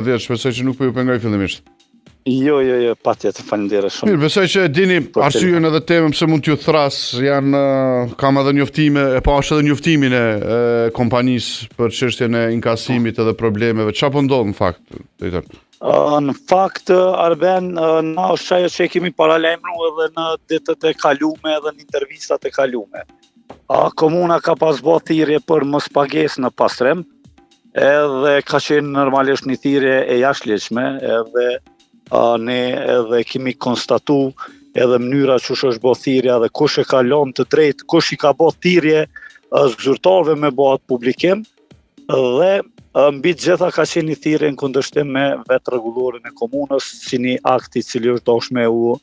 Shpresoj që nuk po ju pengoj fillimisht. Jo, patjetër, faleminderit shumë. Mirë, besoj që e dini arsyeën edhe temën pse mund t'ju thras, kam edhe njoftime, e pash edhe njoftimin e kompanisë për çështjen e inkasimit edhe problemeve. Çfarë po ndodh në fakt, drejtor? Në fakt, Arben, na është ajo që kemi paralajmëruar edhe në ditët e kalume edhe në intervistat e kalume. Komuna ka pas bërë thirrje për mospagesë në Pastrem, edhe ka qenë normalisht një thirrje e jashtëligjshme, edhe ne edhe kemi konstatu edhe mënyra që është bërë thirrja dhe kush e ka lënë të drejtë, kush i ka bërë thirrje zyrtarëve me bëhet publikim, dhe mbi të gjitha ka qenë një thirrje në kundërshtim me vetë rregullorin e komunës si një akt i cili është dashme u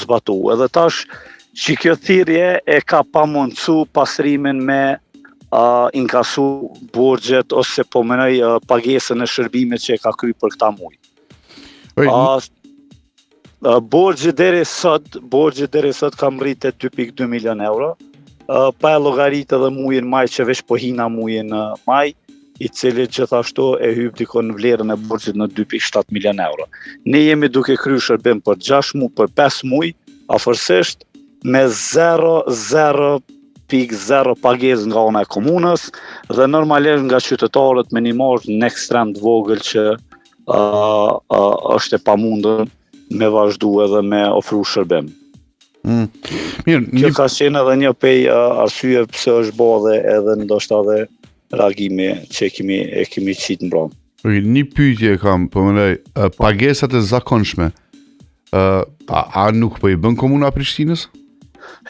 zbatu. Edhe tash që kjo thirrje e ka pamundsu pastrimin me inkasu borxhet ose po mënoj pagesën e shërbimit që e ka kryer për këta muaj. Borxhi deri sot ka rritë 2.2 milion euro, pa e llogaritë edhe muajin maj që veç po hina muajin maj, i cili gjithashtu e hyp dikon në vlerën e borxhit në 2.7 milion euro. Ne jemi duke kryer shërbim për 6 muaj, për 5 muaj, afërsisht me 0.0 pagesë nga ana e komunës dhe normalisht nga qytetarët me një margë në ekstrem të vogël që është e pamundur me vazhdu edhe me ofru shërbim. Kjo ka qenë edhe një prej arsye pse është bërë edhe ndoshta edhe reagimi që e kemi qitë mbrëm. Një pyetje kam, po mëndaj, pagesat e zakonshme, a nuk po i bën Komuna e Prishtinës?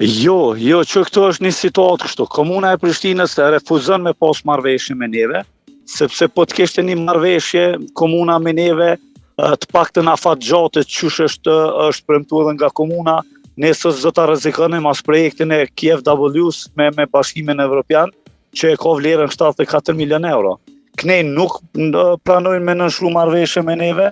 Jo, që këto është një situatë kështu. Komuna e Prishtinës refuzon me pas marrëveshje me neve, sepse po të kishte një marrëveshje komuna me neve, të paktën afatgjatë qysh është premtuar edhe nga komuna, ne s'do ta rrezikonim as projektin e KfW-s me Bashkimin Evropian, që e ka vlerën 74 milion euro. Kënej nuk pranojnë me nënshkru marrëveshje me neve,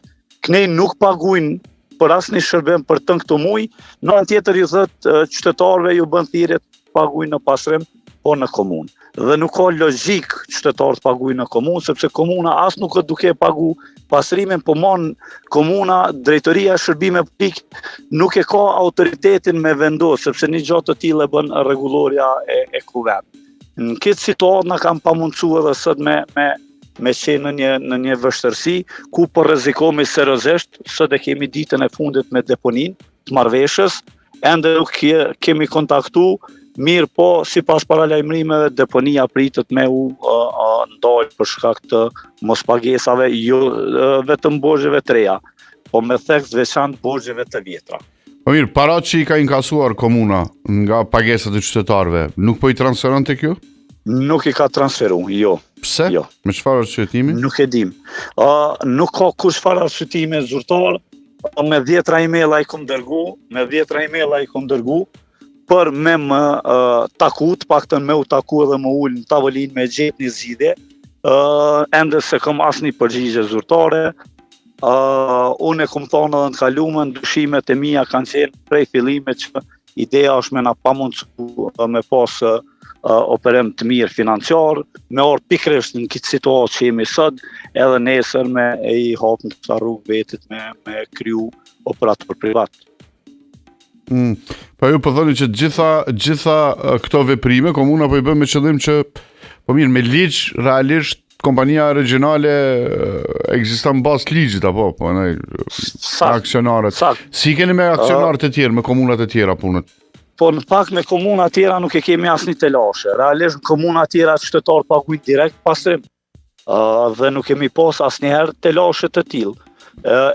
kënej nuk paguajnë për asnjë shërbim për të këto muaj, në anë tjetër ju thotë qytetarëve ju bën thirrje të paguajnë në Pastrem, po në komunë. Dhe nuk ka logjik qytetarët paguajnë në komunë, sepse komuna as nuk e duke pagu pastrimin, po mon komuna, drejtoria e shërbime publik nuk e ka autoritetin me vendos, sepse një gjatë të tillë e bën rregulloria e kuvend. Në këtë situatë na kam pamundsu edhe sot me qenë në një vështërsi, ku po rrezikohemi seriozisht, sot e kemi ditën e fundit me deponinë të marrëveshjes, ende nuk kemi kontaktu, mirë po, sipas paralajmërimeve, deponia pritet me u ndalë për shkak të mospagesave, jo vetëm borxheve të reja, po me theks veçantë borxheve të vjetra. Po mirë, parat që i ka inkasuar komuna nga pagesat e qytetarëve, nuk po i transferon tek ju? Nuk i ka transferu, jo. Pse? Jo. Me çfarë arsyetimi? Nuk e dim. Nuk ka çfarë arsyetimi zyrtar, me 10 email ai kom dërgu, për me më taku, të paktën me u taku edhe më ul në tavolinë me gjetë një zgjidhje, ende se kam asnjë përgjigje zyrtare. Unë e kom thonë edhe në kalume, ndryshimet e mia kanë qenë prej fillimit që ideja është me na pamundsu me pas operim të mirë financiar, me orë pikërisht në këtë situatë që jemi sot, edhe nesër me i hapën këta rrugë vetit me kryu operator privat. Po ju po thoni që gjitha këto veprime komuna po i bën me qëllim që, po mirë, me ligj realisht kompania regionale ekziston bazë ligjit apo po ne aksionarët. Si keni me aksionarët e tjerë, me komunat e tjera punët? Po në fakt me komuna tjera nuk e kemi asnjë telashe. Realisht komuna tjera qytetar paguajnë direkt Pastrim. Dhe nuk kemi pas asnjëherë telashe të tillë.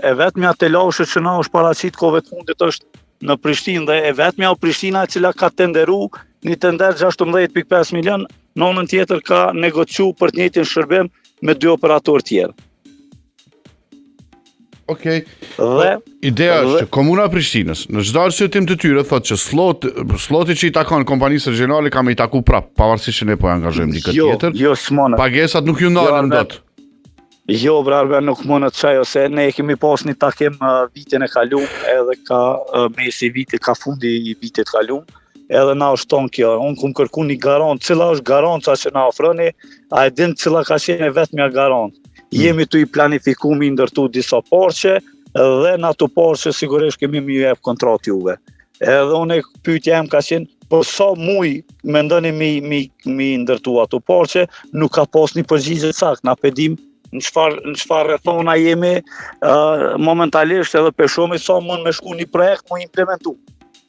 E vetmja telashe që na është paraqit kohëve të fundit është në Prishtinë dhe e vetmja Prishtina e cila ka tenderu një tender 16.5 milion, në anën tjetër ka negociu për të njëjtin shërbim me 2 operatorë tjerë. Okej. Ideja është që Komuna e Prishtinës, në çdo arsyetim të tyre thotë që sloti që i takon kompanisë regionale ka me i taku prap, pavarësisht që ne po angazhojmë dikë tjetër. Jo, s'monët. Pagesat nuk ju ndalen dot. Jo, brarbe, nuk monët çaj, ose ne kemi pas një takim vitin e kaluar, edhe ka mesi vitit, ka fundi i vitit kaluar, edhe na është tonë kjo. Unë kum kërku një garant, cila është garanca që na ofroni, a e din cila ka qenë vetmja garant. Jemi të i planifiku mi ndërtu disa porqe, dhe në ato porqe sigurisht kemi mi jep kontrat juve. Edhe unë pyetja em ka qenë, po sa muj mendoni mi ndërtu ato porqe, nuk ka pas një përgjigje sakt, na pedim në çfarë rrethona jemi momentalisht edhe për shumë sa mund me shku një projekt mu implementu.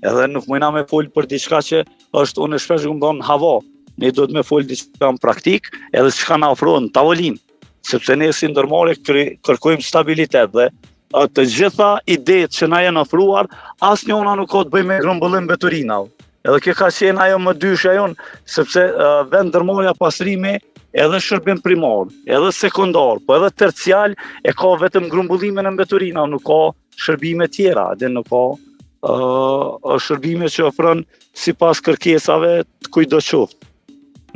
Edhe nuk mujna me fol për diçka që është unë shpesh më thonë hava. Ne duhet me fol diçka në praktik, edhe çka na ofron tavolinë, sepse ne si ndërmarrje kërkojmë stabilitet dhe të gjitha idetë që na janë ofruar, asnjëna nuk ka të bëjë me grumbullim mbeturina. Edhe kjo ka qenë ajo më dyshja jon, sepse vend ndërmarrja pastrimi edhe shërbim primar, edhe sekondar, po edhe tercial e ka vetëm grumbullimin e mbeturina, nuk ka shërbime tjera, dhe nuk ka shërbime që ofron sipas kërkesave të kujdo qoftë.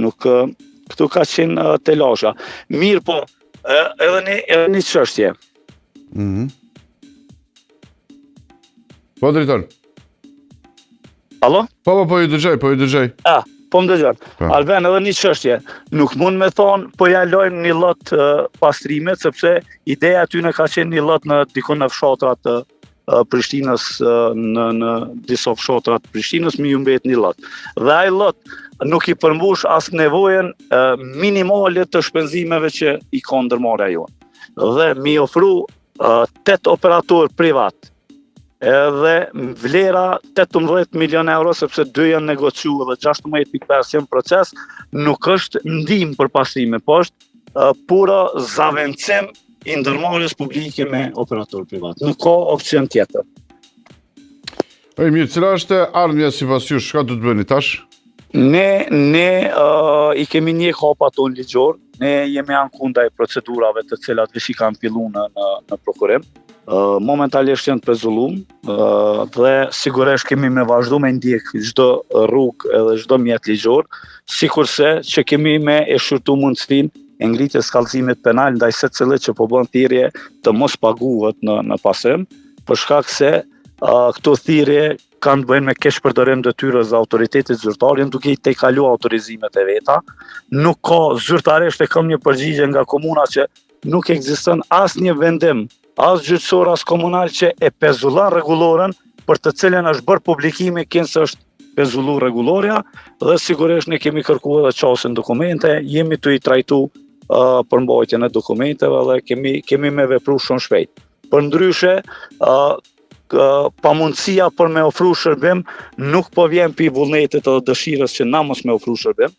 Nuk këtu ka qenë telasha. Mirë po, edhe një çështje. Po drejton. Alo? Po ju dëgjoj. Po më dëgjon. Alben, edhe një çështje. Nuk mund me thonë po ja lojmë një lot pastrimet, sepse ideja aty në ka qenë një lot në dikon në fshatrat të Prishtinës, në disa fshatrat Prishtinës mi ju mbet një lot. Dhe ai lot nuk i përmbush as nevojën minimale të shpenzimeve që i ka ndërmarrja jonë. Dhe mi ofru 8 operator privat. Edhe vlera 18 milion euro, sepse 2 janë negociu dhe 16.5 janë proces, nuk është ndihmë për pastrime, po është pura zavencim i ndërmarrjes publike me operator privat. Nuk ka opcion tjetër. Mirë, cila është ardhmja sipas jush, çka do të bëni tash? Ne i kemi një hapa tonë ligjor, ne jemi ankundaj procedurave të cilat vesh i kanë fillu në prokurim. Momentalisht janë të pezullum dhe sigurisht kemi me vazhdu me ndjek çdo rrugë edhe çdo mjet ligjor, sikurse që kemi me e shërtu mundësinë e ngritjes kallëzimit penal ndaj secilit që po bën thirrje të mos paguhet në pasim, për shkak se këto thirrje kanë bëjnë me keq përdorim detyrës dhe autoritetit zyrtar, janë duke i tejkalu autorizimet e veta. Nuk ka zyrtarisht e kam një përgjigje nga komuna që nuk ekziston asnjë vendim, as gjyqësor as komunal që e pezullon rregulloren për të cilën është bërë publikimi kënës është pezullu rregulloria, dhe sigurisht ne kemi kërkuar edhe çastin dokumente, jemi të i trajtu përmbajtjen e dokumenteve dhe kemi me vepru shumë shpejt. Përndryshe, pamundësia për me ofru shërbim nuk po vjen pi vullnetit edhe dëshirës që na mos me ofru shërbim,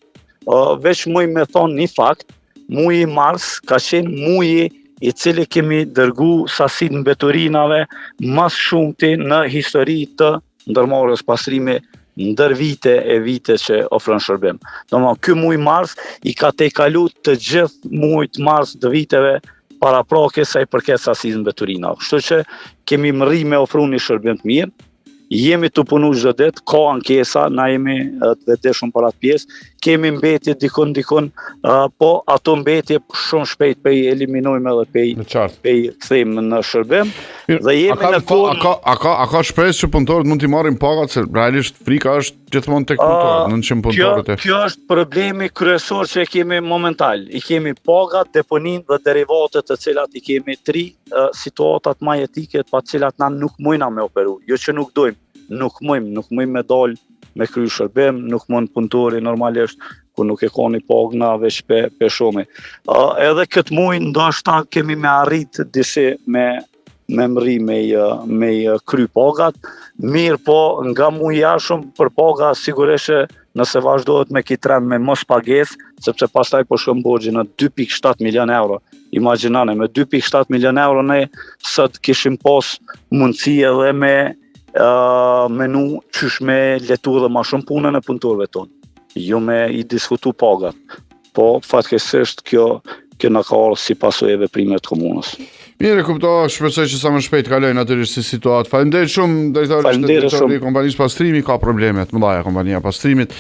veç muj me thonë një fakt, muji mars ka qenë muji i cili kemi dërgu sasit mbeturinave mas shumti në histori të ndërmarrjes pastrimi ndër vite e vite që ofron shërbim. Domethënë, ky muj mars i ka tejkalu të gjithë mujt mars të viteve paraprakjes sa i përket sasisë mbeturinave. Kështu që kemi mri me ofru një shërbim të mirë. Jemi të punu çdo ditë, ka ankesa, na jemi të vetëshëm për atë pjesë, kemi mbetje dikon, po ato mbetje shumë shpejt pe i eliminojmë edhe pe i kthejmë në shërbim. Dhe jemi në kohë. A ka shpresë që punëtorët mund t'i marrin pagat, se realisht frika është gjithmonë tek punëtorët, 900 punëtorët. Kjo është problemi kryesor që e kemi momental. I kemi pagat, deponin dhe derivatet të cilat i kemi 3 situatat majetike pa cilat na nuk mujna me operu. Jo që nuk dojmë. Nuk mujmë me dalë me kry shërbim, nuk mund punëtori normalisht ku nuk e ka një pagë na veç pe shumë. Edhe këtë muj ndoshta kemi me arrit disi me mri me kry pagat, mirë po nga muj jashëm për paga sigurisht nëse vazhdohet me këtë trend me mos pagesë, sepse pastaj po shkon borxhi në 2.7 milion euro. Imagjinoni, me 2.7 milion euro ne sot kishim pas mundësi edhe me menu qysh me letu dhe ma shumë punën e punëtorëve tonë, jo me i diskutu pagat, po fatkeqësisht kjo na ka ardhur si pasojë e veprimeve të komunës. Mirë, kuptoj, shpresoj që sa më shpejt kalojnë natyrisht si situatë. Faleminderit shumë, drejtori i kompanisë pastrimi, ka probleme të mëdha kompania pastrimit.